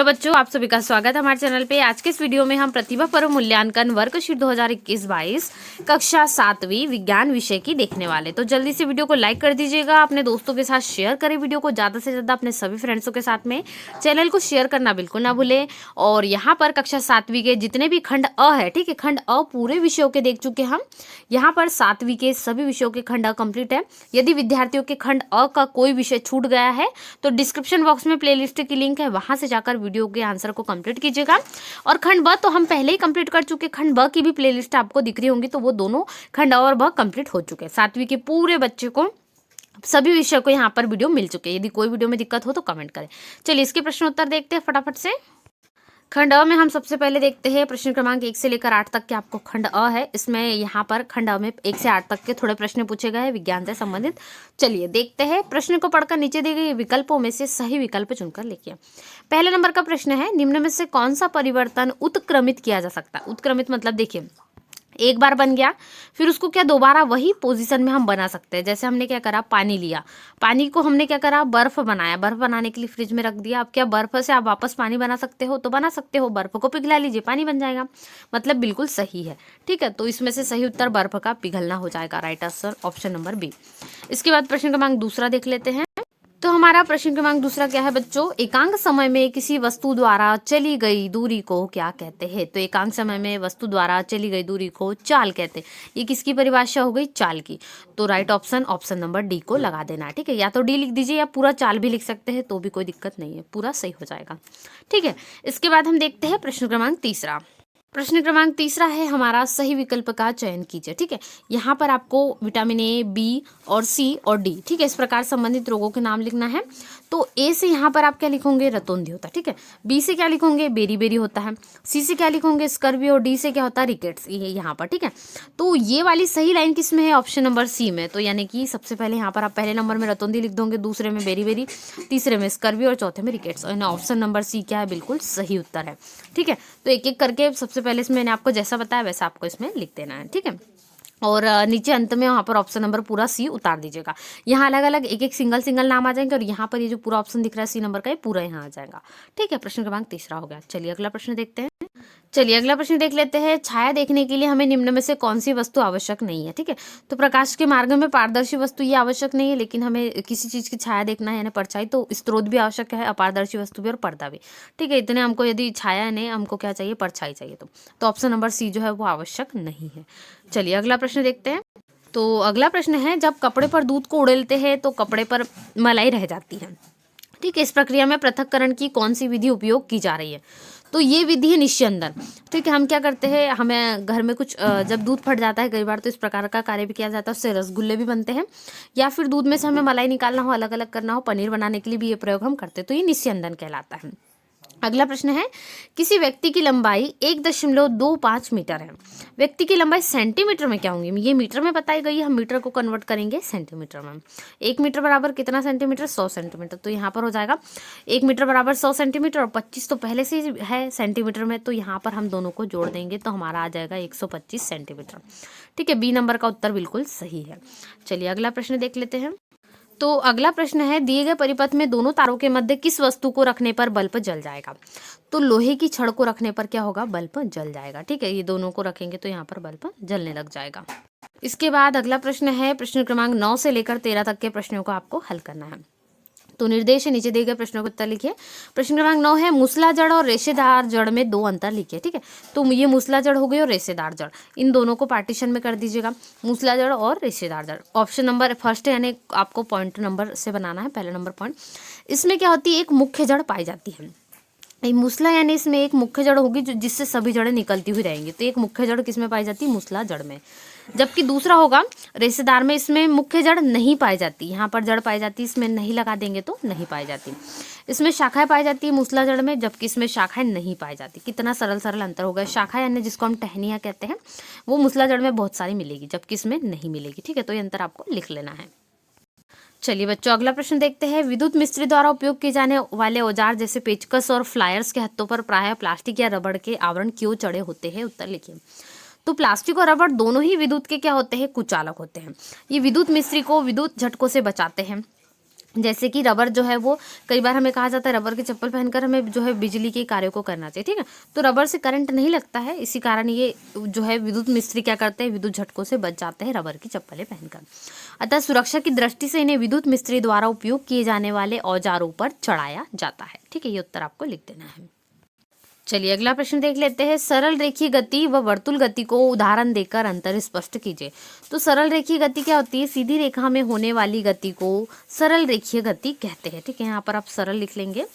तो बच्चों, आप सभी का स्वागत है हमारे चैनल पे। आज के इस वीडियो में हम प्रतिभा पर्व मूल्यांकन वर्कशीट 2021-22 कक्षा 7वीं विज्ञान विषय की देखने वाले। तो जल्दी से वीडियो को लाइक कर दीजिएगा, अपने दोस्तों के साथ शेयर करें वीडियो को ज़्यादा से ज़्यादा अपने सभी फ्रेंड्सों के साथ में। चैनल को शेयर करना बिल्कुल ना भूलें। और यहाँ पर कक्षा 7वीं के जितने भी खंड अ है, ठीक है, खंड अ पूरे विषयों के देख चुके हम। यहाँ पर 7वीं के सभी विषयों के खंड अ कंप्लीट है। यदि विद्यार्थियों के खंड अ का कोई विषय छूट गया है तो डिस्क्रिप्शन बॉक्स में प्लेलिस्ट की लिंक है, वहां से जाकर वीडियो के आंसर को कंप्लीट कीजिएगा। और खंड ब तो हम पहले ही कंप्लीट कर चुके, खंड ब की भी प्लेलिस्ट आपको दिख रही होंगी, तो वो दोनों खंड अ और ब कंप्लीट हो चुके हैं। 7वीं के पूरे बच्चे को सभी विषय को यहाँ पर वीडियो मिल चुके हैं। यदि कोई वीडियो में दिक्कत हो तो कमेंट करें। चलिए इसके प्रश्न उत्तर देखते हैं फटाफट से। खंड अ में हम सबसे पहले देखते हैं प्रश्न क्रमांक 1 से लेकर 8 तक के आपको खंड अ है। इसमें यहाँ पर खंड अ में 1 से 8 तक के थोड़े प्रश्न पूछे गए हैं विज्ञान से संबंधित। चलिए देखते हैं। प्रश्न को पढ़कर नीचे दिए गए विकल्पों में से सही विकल्प चुनकर लिखिए। पहले नंबर का प्रश्न है, निम्न में से कौन सा परिवर्तन उत्क्रमित किया जा सकता है। उत्क्रमित मतलब देखिए, एक बार बन गया फिर उसको क्या दोबारा वही पोजीशन में हम बना सकते हैं। जैसे हमने क्या करा, पानी लिया, पानी को हमने क्या करा, बर्फ बनाया, बर्फ बनाने के लिए फ्रिज में रख दिया। अब क्या बर्फ से आप वापस पानी बना सकते हो? तो बना सकते हो। बर्फ को पिघला लीजिए, पानी बन जाएगा। मतलब बिल्कुल सही है, ठीक है। तो इसमें से सही उत्तर बर्फ का पिघलना हो जाएगा। Right answer option number B. इसके बाद प्रश्न क्रमांक दूसरा देख लेते हैं। तो हमारा प्रश्न क्रमांक दूसरा क्या है बच्चों, एकांक समय में किसी वस्तु द्वारा चली गई दूरी को क्या कहते हैं। तो एकांक समय में वस्तु द्वारा चली गई दूरी को चाल कहते हैं। ये किसकी परिभाषा हो गई? चाल की। तो right option option number D को लगा देना है, ठीक है। या तो डी लिख दीजिए या पूरा चाल भी लिख सकते हैं, तो भी कोई दिक्कत नहीं है, पूरा सही हो जाएगा, ठीक है। इसके बाद हम देखते हैं प्रश्न क्रमांक तीसरा। प्रश्न क्रमांक तीसरा है हमारा, सही विकल्प का चयन कीजिए, ठीक है। यहाँ पर आपको विटामिन ए, बी और सी और डी, ठीक है, इस प्रकार संबंधित रोगों के नाम लिखना है। तो ए से यहाँ पर आप क्या लिखोगे? रतौंधी होता है, ठीक है। बी से क्या लिखोगे? बेरी बेरी होता है। सी से क्या लिखोगे? स्कर्वी। और डी से क्या होता है? रिकेट्स। ये यहाँ पर, ठीक है। तो ये वाली सही लाइन किस में है? ऑप्शन नंबर सी में। तो यानी कि सबसे पहले यहाँ पर आप पहले नंबर में रतौंधी लिख दोगे, दूसरे में बेरी बेरी, तीसरे में स्कर्वी और चौथे में रिकेट्स। और ऑप्शन नंबर सी क्या है? बिल्कुल सही उत्तर है, ठीक है। तो एक एक करके सबसे पहले इसमें मैंने आपको जैसा बताया वैसा आपको इसमें लिख देना है, ठीक है। और नीचे अंत में वहाँ पर ऑप्शन नंबर पूरा सी उतार दीजिएगा। यहाँ अलग अलग एक एक सिंगल सिंगल नाम आ जाएंगे और यहाँ पर ये जो पूरा ऑप्शन दिख रहा है सी नंबर का, ये पूरा यहाँ आ जाएगा, ठीक है। प्रश्न क्रमांक तीसरा हो गया। चलिए अगला प्रश्न देखते हैं। चलिए अगला प्रश्न देख लेते हैं। छाया देखने के लिए हमें निम्न में से कौन सी वस्तु आवश्यक नहीं है, ठीक है। तो प्रकाश के मार्ग में पारदर्शी वस्तु ये आवश्यक नहीं है, लेकिन हमें किसी चीज की छाया देखना है यानी परछाई, तो स्रोत भी आवश्यक है, अपारदर्शी वस्तु भी और पर्दा भी, ठीक है। इतने हमको यदि छाया ने हमको क्या चाहिए? परछाई चाहिए। तो ऑप्शन नंबर सी जो है वो आवश्यक नहीं है। चलिए अगला प्रश्न देखते हैं। तो अगला प्रश्न है, जब कपड़े पर दूध को उड़ेलते हैं तो कपड़े पर मलाई रह जाती है, ठीक है। इस प्रक्रिया में पृथक्करण की कौन सी विधि उपयोग की जा रही है? तो ये विधि है निस्यंदन, ठीक है। हम क्या करते हैं, हमें घर में कुछ जब दूध फट जाता है कई बार, तो इस प्रकार का कार्य भी किया जाता है, उससे रसगुल्ले भी बनते हैं। या फिर दूध में से हमें मलाई निकालना हो, अलग अलग करना हो, पनीर बनाने के लिए भी ये प्रयोग हम करते हैं। तो ये निस्यंदन कहलाता है। अगला प्रश्न है, किसी व्यक्ति की लंबाई 1.25 मीटर है। व्यक्ति की लंबाई सेंटीमीटर में क्या होंगी? ये मीटर में बताई गई है, हम मीटर को कन्वर्ट करेंगे सेंटीमीटर में। 1 मीटर बराबर कितना सेंटीमीटर? 100 सेंटीमीटर। तो यहाँ पर हो जाएगा 1 मीटर बराबर 100 सेंटीमीटर और 25 तो पहले से ही है सेंटीमीटर में, तो यहाँ पर हम दोनों को जोड़ देंगे तो हमारा आ जाएगा 125 सेंटीमीटर, ठीक है। बी नंबर का उत्तर बिल्कुल सही है। चलिए अगला प्रश्न देख लेते हैं। तो अगला प्रश्न है, दिए गए परिपथ में दोनों तारों के मध्य किस वस्तु को रखने पर बल्ब जल जाएगा? तो लोहे की छड़ को रखने पर क्या होगा? बल्ब जल जाएगा, ठीक है। ये दोनों को रखेंगे तो यहाँ पर बल्ब जलने लग जाएगा। इसके बाद अगला प्रश्न है, प्रश्न क्रमांक 9 से लेकर 13 तक के प्रश्नों को आपको हल करना है। तो निर्देश नीचे दिए गए प्रश्नों के उत्तर लिखिए। प्रश्न क्रमांक 9 है, मूसला जड़ और रेशेदार जड़ में 2 अंतर लिखिए, ठीक है। तो ये मूसला जड़ हो गई और रेशेदार जड़, इन दोनों को पार्टीशन में कर दीजिएगा, मूसला जड़ और रेशेदार जड़। ऑप्शन नंबर फर्स्ट है, यानी आपको पॉइंट नंबर से बनाना है, पहला नंबर पॉइंट। इसमें क्या होती है? एक मुख्य जड़ पाई जाती है। मूसला यानी इसमें एक मुख्य जड़ होगी जो जिससे सभी जड़ें निकलती हुई रहेंगी। तो एक मुख्य जड़ किसमें पाई जाती है? मूसला जड़ में। जबकि दूसरा होगा रेशेदार में, इसमें मुख्य जड़ नहीं पाई जाती, यहाँ पर जड़ पाई जाती, इसमें नहीं लगा देंगे तो नहीं पाई जाती। इसमें शाखाएं पाई जाती है मूसला जड़ में, जबकि इसमें शाखाएं नहीं पाई जाती। कितना सरल सरल अंतर हो गया। शाखा यानी जिसको हम टहनियाँ कहते हैं, वो मूसला जड़ में बहुत सारी मिलेगी, जबकि इसमें नहीं मिलेगी, ठीक है। तो ये अंतर आपको लिख लेना है। चलिए बच्चों अगला प्रश्न देखते हैं। विद्युत मिस्त्री द्वारा उपयोग किए जाने वाले औजार जैसे पेचकस और फ्लायर्स के हत्थों पर प्रायः प्लास्टिक या रबड़ के आवरण क्यों चढ़े होते हैं? उत्तर लिखिए। तो प्लास्टिक और रबड़ दोनों ही विद्युत के क्या होते हैं? कुचालक होते हैं। ये विद्युत मिस्त्री को विद्युत झटकों से बचाते हैं। जैसे कि रबर जो है वो कई बार हमें कहा जाता है रबर के चप्पल पहनकर हमें जो है बिजली के कार्यों को करना चाहिए, ठीक है। तो रबर से करंट नहीं लगता है, इसी कारण ये जो है विद्युत मिस्त्री क्या करते हैं, विद्युत झटकों से बच जाते हैं रबर की चप्पलें पहनकर। अतः सुरक्षा की दृष्टि से इन्हें विद्युत मिस्त्री द्वारा उपयोग किए जाने वाले औजारों पर चढ़ाया जाता है, ठीक है। ये उत्तर आपको लिख देना है। चलिए अगला प्रश्न देख लेते हैं। सरल रेखीय गति व वर्तुल गति को उदाहरण देकर अंतर स्पष्ट कीजिए। तो सरल रेखीय गति क्या होती है, सीधी रेखा में होने वाली गति को सरल रेखीय गति कहते हैं, ठीक है। यहाँ पर आप सरल लिख लेंगे,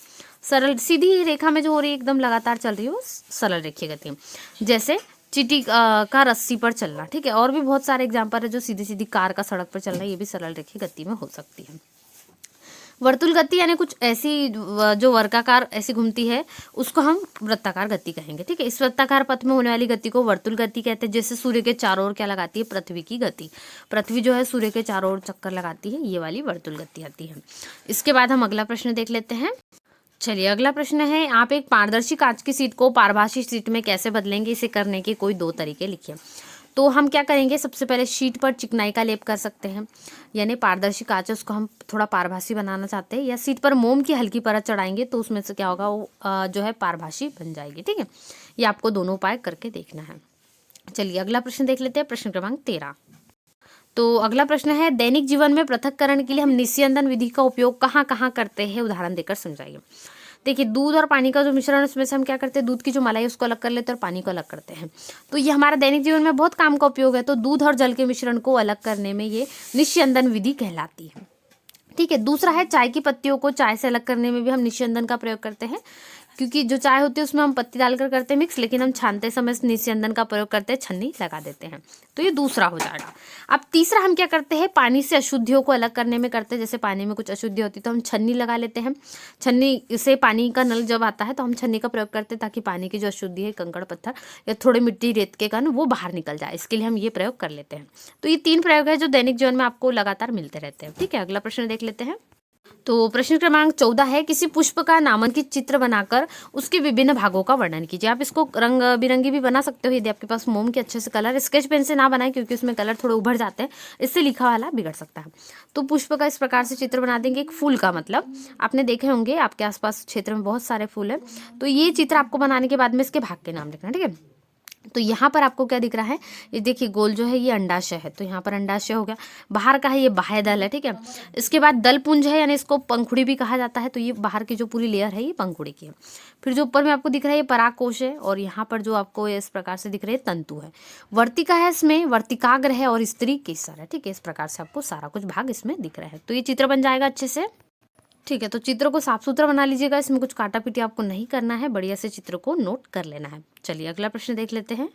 सरल सीधी रेखा में जो हो रही है एकदम लगातार चल रही है वो सरल रेखीय गति। जैसे चींटी का रस्सी पर चलना, ठीक है। और भी बहुत सारे एग्जाम्पल है जो सीधी सीधी कार का सड़क पर चलना, ये भी सरल रेखीय गति में हो सकती है। वर्तुल गति यानी कुछ ऐसी जो वर्गाकार ऐसी घूमती है उसको हम वृत्ताकार गति कहेंगे, ठीक है। इस वृत्ताकार पथ में होने वाली गति को वर्तुल गति कहते हैं। जैसे सूर्य के चारों ओर क्या लगाती है, पृथ्वी की गति, पृथ्वी जो है सूर्य के चारों ओर चक्कर लगाती है, ये वाली वर्तुल गति आती है। इसके बाद हम अगला प्रश्न देख लेते हैं। चलिए अगला प्रश्न है, आप एक पारदर्शी कांच की सीट को पारभासी सीट में कैसे बदलेंगे, इसे करने के कोई 2 तरीके लिखिए। तो हम क्या करेंगे, सबसे पहले शीट पर चिकनाई का लेप कर सकते हैं, यानी पारदर्शी कांच है उसको हम थोड़ा पारभासी बनाना चाहते हैं, या सीट पर मोम की हल्की परत चढ़ाएंगे तो उसमें से क्या होगा वो जो है पारभासी बन जाएगी, ठीक है। ये आपको दोनों उपाय करके देखना है। चलिए अगला प्रश्न देख लेते हैं, प्रश्न क्रमांक 13। तो अगला प्रश्न है, दैनिक जीवन में पृथक्करण के लिए हम निस्यंदन विधि का उपयोग कहाँ कहाँ करते हैं, उदाहरण देकर समझाइए। देखिए दूध और पानी का जो मिश्रण है उसमें से हम क्या करते हैं, दूध की जो मलाई है उसको अलग कर लेते हैं और पानी को अलग करते हैं। तो ये हमारा दैनिक जीवन में बहुत काम का उपयोग है। तो दूध और जल के मिश्रण को अलग करने में ये निस्यंदन विधि कहलाती है, ठीक है। दूसरा है, चाय की पत्तियों को चाय से अलग करने में भी हम निस्यंदन का प्रयोग करते हैं, क्योंकि जो चाय होती है उसमें हम पत्ती डालकर करते हैं मिक्स, लेकिन हम छानते समय निस्यंदन का प्रयोग करते हैं, छन्नी लगा देते हैं। तो ये दूसरा हो जाएगा। अब तीसरा हम क्या करते हैं, पानी से अशुद्धियों को अलग करने में करते हैं। जैसे पानी में कुछ अशुद्धि होती है तो हम छन्नी लगा लेते हैं, छन्नी से पानी का नल जब आता है तो हम छन्नी का प्रयोग करते हैं ताकि पानी की जो अशुद्धि है, कंकड़ पत्थर या थोड़े मिट्टी रेत के कण, वो बाहर निकल जाए, इसके लिए हम ये प्रयोग कर लेते हैं। तो ये 3 प्रयोग है जो दैनिक जीवन में आपको लगातार मिलते रहते हैं, ठीक है। अगला प्रश्न देख लेते हैं। तो प्रश्न क्रमांक 14 है, किसी पुष्प का नामांकित चित्र बनाकर उसके विभिन्न भागों का वर्णन कीजिए। आप इसको रंग बिरंगी भी बना सकते हो यदि आपके पास मोम के अच्छे से कलर, स्केच पेन से ना बनाए क्योंकि उसमें कलर थोड़े उभर जाते हैं, इससे लिखा वाला बिगड़ सकता है। तो पुष्प का इस प्रकार से चित्र बना देंगे। एक फूल का, मतलब आपने देखे होंगे आपके आसपास क्षेत्र में बहुत सारे फूल हैं, तो ये चित्र आपको बनाने के बाद में इसके भाग के नाम लिखना, ठीक है। तो यहाँ पर आपको क्या दिख रहा है, ये देखिए गोल जो है ये अंडाशय है, तो यहाँ पर अंडाशय हो गया। बाहर का है ये बाह्य दल है, ठीक है। इसके बाद दल पुंज है, यानी इसको पंखुड़ी भी कहा जाता है, तो ये बाहर की जो पूरी लेयर है ये पंखुड़ी की है। फिर जो ऊपर में आपको दिख रहा है ये परागकोश है, और यहाँ पर जो आपको इस प्रकार से दिख रहे हैं तंतु है। वर्तिका है, इसमें वर्तिकाग्र है, और स्त्री केसर है, ठीक है। इस प्रकार से आपको सारा कुछ भाग इसमें दिख रहा है। तो ये चित्र बन जाएगा अच्छे से, ठीक है। तो चित्र को साफ सुथरा बना लीजिएगा, इसमें कुछ काटा पीटी आपको नहीं करना है, बढ़िया से चित्र को नोट कर लेना है। चलिए अगला प्रश्न देख लेते हैं।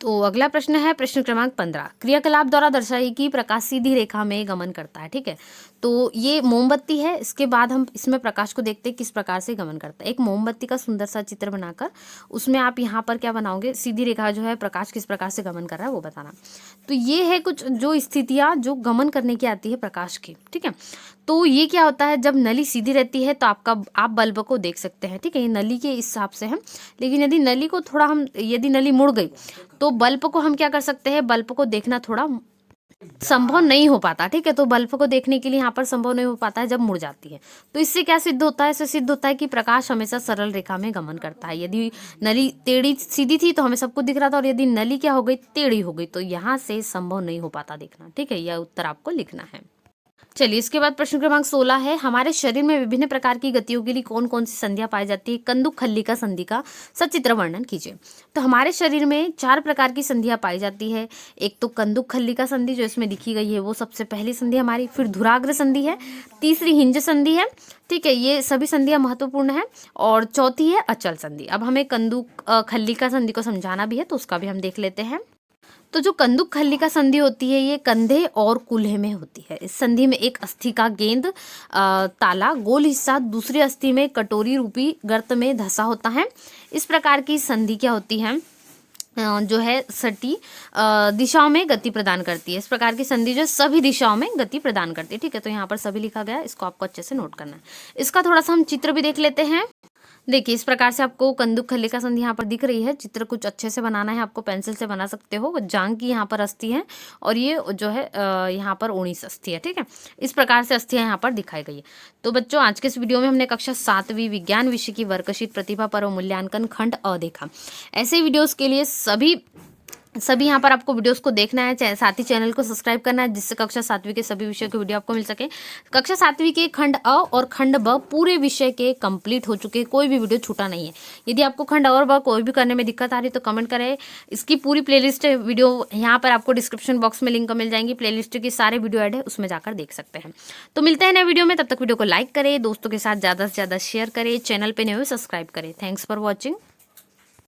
तो अगला प्रश्न है प्रश्न क्रमांक 15, क्रियाकलाप द्वारा दर्शाई कि प्रकाश सीधी रेखा में गमन करता है, ठीक है। तो ये मोमबत्ती है, इसके बाद हम इसमें प्रकाश को देखते हैं किस प्रकार से गमन करता है। एक मोमबत्ती का सुंदर सा चित्र बनाकर उसमें आप यहाँ पर क्या बनाओगे, सीधी रेखा जो है प्रकाश किस प्रकार से गमन कर रहा है वो बताना। तो ये है कुछ जो स्थितियाँ जो गमन करने की आती है प्रकाश की, ठीक है। तो ये क्या होता है, जब नली सीधी रहती है तो आप बल्ब को देख सकते हैं, ठीक है। ये नली के हिसाब से है, लेकिन यदि नली को थोड़ा यदि नली मुड़ गई तो बल्ब को हम क्या कर सकते हैं, बल्ब को देखना थोड़ा संभव नहीं हो पाता, ठीक है। तो बल्ब को देखने के लिए यहाँ पर संभव नहीं हो पाता है जब मुड़ जाती है। तो इससे क्या सिद्ध होता है, इससे सिद्ध होता है कि प्रकाश हमेशा सरल रेखा में गमन करता है। यदि नली टेढ़ी सीधी थी तो हमें सब कुछ दिख रहा था, और यदि नली क्या हो गई, टेढ़ी हो गई, तो यहाँ से संभव नहीं हो पाता देखना, ठीक है। यह उत्तर आपको लिखना है। चलिए इसके बाद प्रश्न क्रमांक 16 है, हमारे शरीर में विभिन्न प्रकार की गतियों के लिए कौन कौन सी संधियां पाई जाती है, कंदुक खल्लिका संधि का सचित्र वर्णन कीजिए। तो हमारे शरीर में 4 प्रकार की संधियां पाई जाती है। एक तो कंदुक खल्लिका संधि जो इसमें लिखी गई है वो सबसे पहली संधि हमारी, फिर धुराग्र संधि है, तीसरी हिंज संधि है, ठीक है। ये सभी संधियां महत्वपूर्ण है, और चौथी है अचल संधि। अब हमें कंदुक खल्लिका संधि को समझाना भी है तो उसका भी हम देख लेते हैं। तो जो कंदुक खल्लिका संधि होती है ये कंधे और कूल्हे में होती है। इस संधि में एक अस्थि का गेंद ताला गोल हिस्सा दूसरी अस्थि में कटोरी रूपी गर्त में धंसा होता है। इस प्रकार की संधि क्या होती है, जो है सटी दिशाओं में गति प्रदान करती है। इस प्रकार की संधि जो सभी दिशाओं में गति प्रदान करती है, ठीक है। तो यहाँ पर सभी लिखा गया, इसको आपको अच्छे से नोट करना है। इसका थोड़ा सा हम चित्र भी देख लेते हैं। देखिए इस प्रकार से आपको कंदुक खल्लिका संधि यहाँ पर दिख रही है। चित्र कुछ अच्छे से बनाना है आपको, पेंसिल से बना सकते हो। जांग की यहाँ पर अस्थि है और ये जो है यहाँ पर 19 अस्थि है। ठीक है, इस प्रकार से अस्थियाँ यहाँ पर दिखाई गई है। तो बच्चों आज के इस वीडियो में हमने कक्षा 7वीं विज्ञान विषय की वर्कशीट प्रतिभा पर्व मूल्यांकन खंड अ देखा। ऐसे वीडियोस के लिए सभी यहाँ पर आपको वीडियोस को देखना है, साथ ही चैनल को सब्सक्राइब करना है, जिससे कक्षा 7वीं के सभी विषयों के वीडियो आपको मिल सके। कक्षा 7वीं के खंड अ और खंड ब पूरे विषय के कंप्लीट हो चुके हैं, कोई भी वीडियो छूटा नहीं है। यदि आपको खंड अ और ब कोई भी करने में दिक्कत आ रही है तो कमेंट करें। इसकी पूरी प्लेलिस्ट वीडियो यहाँ पर आपको डिस्क्रिप्शन बॉक्स में लिंक मिल जाएंगी। प्लेलिस्ट की सारे वीडियो ऐड है, उसमें जाकर देख सकते हैं। तो मिलते हैं नए वीडियो में, तब तक वीडियो को लाइक करें, दोस्तों के साथ ज़्यादा से ज़्यादा शेयर करें, चैनल पर नए हुए सब्सक्राइब करें। Thanks for watching.